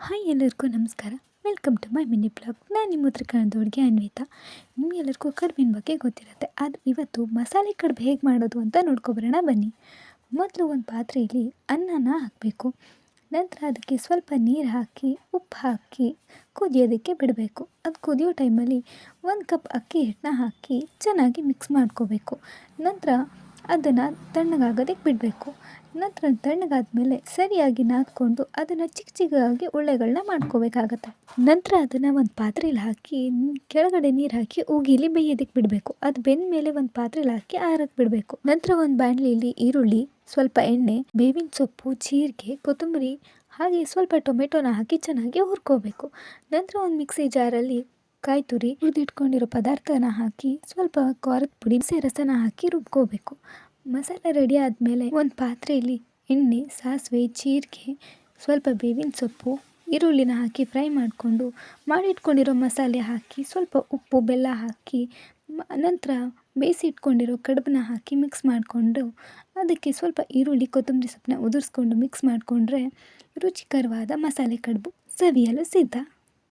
Hi ಎಲ್ಲರಿಗೂ ನಮಸ್ಕಾರ. Welcome to my mini blog. ನಾನು ನಿಮ್ಮ ಉತ್ತರ ಕನ್ನಡದ ಹುಡುಗಿ ಅನ್ವಿತಾ. ನಿಮಗೆಲ್ಲರಿಗೂ ಕಡುಬಿನ ಬಗ್ಗೆ ಗೊತ್ತಿರುತ್ತೆ. ಅದು ಇವತ್ತು ಮಸಾಲೆ ಕಡುಬು ಹೇಗೆ ಮಾಡೋದು ಅಂತ ನೋಡ್ಕೊಬರೋಣ ಬನ್ನಿ. ಮೊದಲು ಒಂದು ಪಾತ್ರೆಯಲ್ಲಿ ಅನ್ನನ ಹಾಕಬೇಕು. ನಂತರ ಅದಕ್ಕೆ ಸ್ವಲ್ಪ ನೀರು ಹಾಕಿ ಉಪ್ಪು ಹಾಕಿ ಕುದಿಯೋದಕ್ಕೆ ಬಿಡಬೇಕು. ಅದು ಕುದಿಯೋ ಟೈಮಲ್ಲಿ 1 ಕಪ್ ಅಕ್ಕಿ ಹಿಟ್ಟನ್ನ ಹಾಕಿ ಚೆನ್ನಾಗಿ ಮಿಕ್ಸ್ ಮಾಡ್ಕೋಬೇಕು. ನಂತರ ಅದನ್ನು ತಣ್ಣಗಾಗೋದಕ್ಕೆ ಬಿಡಬೇಕು. ನಂತರ ತಣ್ಣಗಾದ್ಮೇಲೆ ಸರಿಯಾಗಿ ನಾದ್ಕೊಂಡು ಅದನ್ನು ಚಿಕ್ಕ ಚಿಕ್ಕದಾಗಿ ಉಳ್ಳೆಗಳನ್ನ ಮಾಡ್ಕೋಬೇಕಾಗತ್ತೆ. ನಂತರ ಅದನ್ನು ಒಂದು ಪಾತ್ರೆಯಲ್ಲಿ ಹಾಕಿ ಕೆಳಗಡೆ ನೀರು ಹಾಕಿ ಉಗಿಲಿ ಬೇಯೋದಕ್ಕೆ ಬಿಡಬೇಕು. ಅದು ಬೆಂದ ಮೇಲೆ ಒಂದು ಪಾತ್ರೆಯಲ್ಲಿ ಹಾಕಿ ಆರಕ್ಕೆ ಬಿಡಬೇಕು. ನಂತರ ಒಂದು ಬಾಣಲೆಯಲ್ಲಿ ಈರುಳ್ಳಿ, ಸ್ವಲ್ಪ ಎಣ್ಣೆ, ಬೇವಿನ ಸೊಪ್ಪು, ಜೀರಿಗೆ, ಕೊತ್ತಂಬರಿ ಹಾಗೆ ಸ್ವಲ್ಪ ಟೊಮೆಟೊನ ಹಾಕಿ ಚೆನ್ನಾಗಿ ಹುರ್ಕೋಬೇಕು. ನಂತರ ಒಂದು ಮಿಕ್ಸಿ ಜಾರಲ್ಲಿ ಕಾಯಿ ತುರಿ ಹುರಿದಿಟ್ಕೊಂಡಿರೋ ಪದಾರ್ಥನ ಹಾಕಿ ಸ್ವಲ್ಪ ಖಾರದ ಪುಡಿ, ರಸನ ಹಾಕಿ ರುಬ್ಕೋಬೇಕು. ಮಸಾಲೆ ರೆಡಿ ಆದಮೇಲೆ ಒಂದು ಪಾತ್ರೆಯಲ್ಲಿ ಎಣ್ಣೆ, ಸಾಸಿವೆ, ಜೀರಿಗೆ, ಸ್ವಲ್ಪ ಬೇವಿನ ಸೊಪ್ಪು, ಈರುಳ್ಳಿನ ಹಾಕಿ ಫ್ರೈ ಮಾಡಿಟ್ಕೊಂಡಿರೋ ಮಸಾಲೆ ಹಾಕಿ ಸ್ವಲ್ಪ ಉಪ್ಪು, ಬೆಲ್ಲ ಹಾಕಿ ನಂತರ ಬೇಯಿಸಿಟ್ಕೊಂಡಿರೋ ಕಡುಬನ್ನ ಹಾಕಿ ಮಿಕ್ಸ್ ಮಾಡಿಕೊಂಡು ಅದಕ್ಕೆ ಸ್ವಲ್ಪ ಈರುಳ್ಳಿ, ಕೊತ್ತಂಬರಿ ಸೊಪ್ಪನ್ನ ಉದುರಿಸ್ಕೊಂಡು ಮಿಕ್ಸ್ ಮಾಡಿಕೊಂಡ್ರೆ ರುಚಿಕರವಾದ ಮಸಾಲೆ ಕಡುಬು ಸವಿಯಲು ಸಿದ್ಧ.